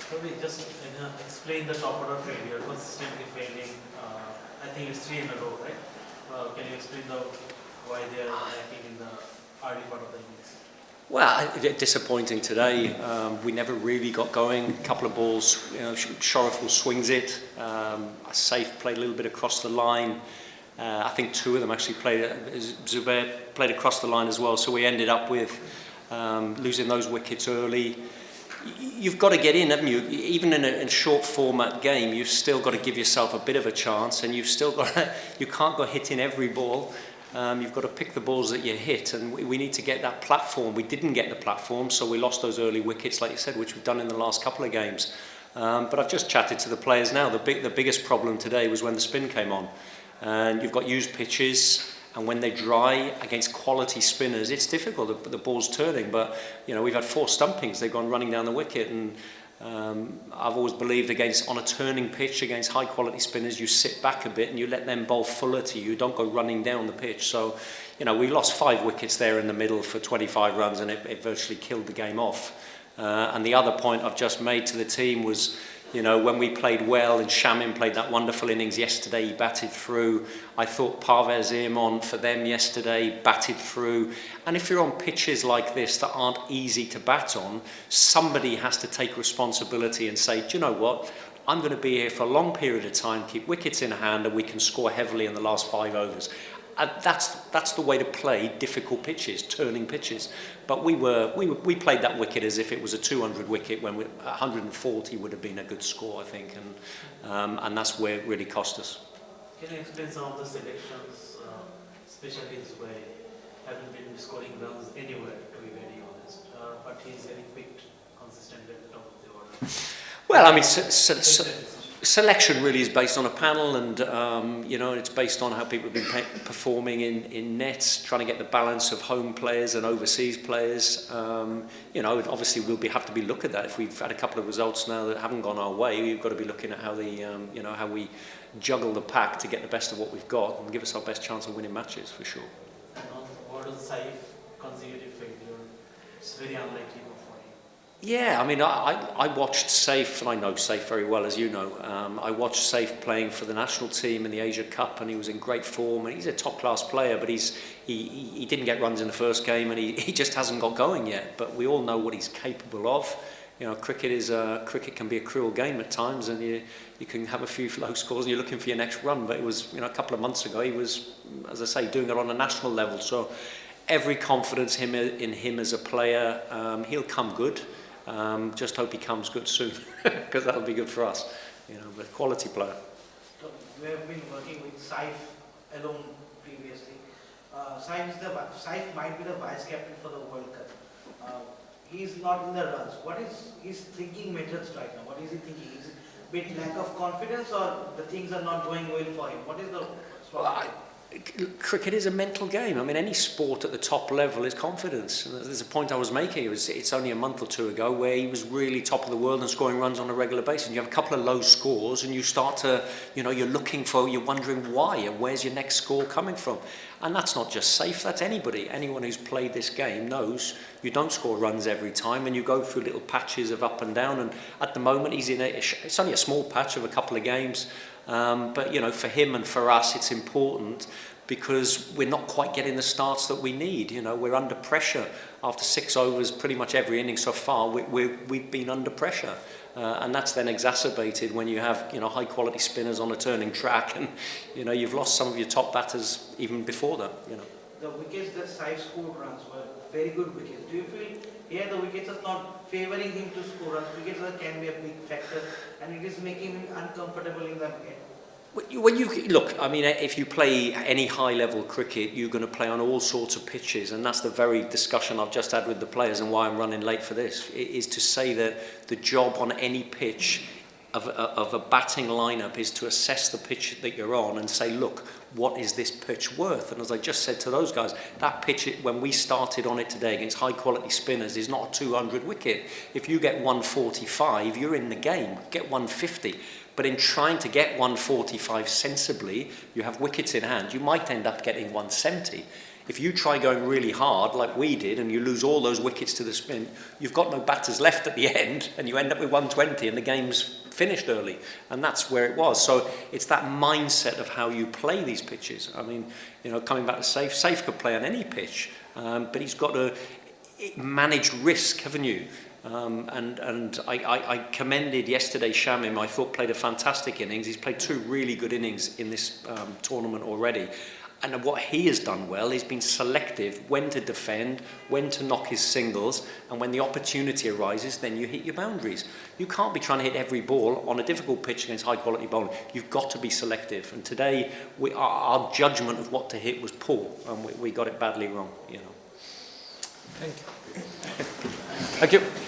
Probably just explain the top order failure, consistently failing. I think it's three in a row, right? Can you explain why they are lacking in the early part of the innings? Well, disappointing today. We never really got going. A couple of balls, Shoreful swings it. Safe played a little bit across the line. I think two of them actually Zubair played across the line as well. So we ended up with losing those wickets early. You've got to get in, haven't you? Even in a short format game, you've still got to give yourself a bit of a chance, and you've still got to, you can't go hitting every ball. You've got to pick the balls that you hit, and we need to get that platform. We didn't get the platform, so we lost those early wickets, like you said, which we've done in the last couple of games. But I've just chatted to the players now. The biggest problem today was when the spin came on, and you've got used pitches. And when they dry against quality spinners, it's difficult. The ball's turning, but we've had 4 stumpings. They've gone running down the wicket, and I've always believed on a turning pitch against high quality spinners, you sit back a bit and you let them bowl fuller to you. Don't go running down the pitch. So, we lost 5 wickets there in the middle for 25 runs, and it virtually killed the game off. And the other point I've just made to the team was, when we played well and Shamin played that wonderful innings yesterday, he batted through. I thought Parvez Irman for them yesterday batted through. And if you're on pitches like this that aren't easy to bat on, somebody has to take responsibility and say, do you know what? I'm going to be here for a long period of time, keep wickets in hand, and we can score heavily in the last 5 overs. That's the way to play difficult pitches, turning pitches. But we played that wicket as if it was a 200 wicket when 140 would have been a good score, I think, and that's where it really cost us. Can you explain some of the selections, especially Zubair haven't been scoring runs anywhere, to be very honest, but he's very quick, consistent at the top of the order. Well, I mean, selection really is based on a panel, and it's based on how people have been performing in nets, trying to get the balance of home players and overseas players. Obviously we'll have to be looking at that. If we've had a couple of results now that haven't gone our way, we've got to be looking at how how we juggle the pack to get the best of what we've got and give us our best chance of winning matches, for sure. And on what is Saif consecutive failure? It's very unlikely. Yeah, I mean, I watched Saif, and I know Saif very well, as you know. I watched Saif playing for the national team in the Asia Cup, and he was in great form, and he's a top-class player, but he didn't get runs in the first game, and he just hasn't got going yet. But we all know what he's capable of. Cricket can be a cruel game at times, and you can have a few low scores, and you're looking for your next run. But it was, a couple of months ago, he was, as I say, doing it on a national level. So every confidence in him as a player. He'll come good. Just hope he comes good soon, because that'll be good for us. But quality player. So we have been working with Saif alone previously. Saif might be the vice captain for the World Cup. He's not in the runs. What is his thinking methods right now? What is he thinking? Is it a bit lack of confidence, or the things are not going well for him? What is the Cricket is a mental game. I mean, any sport at the top level is confidence. And there's a point I was making. It's only a month or 2 ago where he was really top of the world and scoring runs on a regular basis. And you have a couple of low scores, and you start to, you're wondering why and where's your next score coming from. And that's not just Saif, that's anybody. Anyone who's played this game knows you don't score runs every time, and you go through little patches of up and down. And at the moment, it's only a small patch of a couple of games. But for him and for us, it's important because we're not quite getting the starts that we need. We're under pressure after 6 overs, pretty much every inning so far. We've been under pressure, and that's then exacerbated when you have high quality spinners on a turning track, and you've lost some of your top batters even before that. The wickets that Saif scored runs were very good wickets. Do you feel here the wickets are not favouring him to score runs? Wickets can be a big factor, and it is making him uncomfortable in the game. When you look, I mean, if you play any high-level cricket, you're going to play on all sorts of pitches, and that's the very discussion I've just had with the players, and why I'm running late for this, is to say that the job on any pitch of a batting lineup is to assess the pitch that you're on and say, look, what is this pitch worth? And as I just said to those guys, that pitch, when we started on it today against high-quality spinners, is not a 200 wicket. If you get 145, you're in the game. Get 150. But in trying to get 145 sensibly, you have wickets in hand. You might end up getting 170. If you try going really hard like we did and you lose all those wickets to the spin, you've got no batters left at the end and you end up with 120 and the game's finished early. And that's where it was. So it's that mindset of how you play these pitches. I mean, you know, coming back to Safe could play on any pitch, but he's got to manage risk, haven't you? And I commended yesterday Shamim. I thought played a fantastic innings. He's played 2 really good innings in this tournament already. And what he has done well is been selective when to defend, when to knock his singles, and when the opportunity arises, then you hit your boundaries. You can't be trying to hit every ball on a difficult pitch against high-quality bowling. You've got to be selective. And today, our judgment of what to hit was poor, and we got it badly wrong. You know. Thank you. Thank you.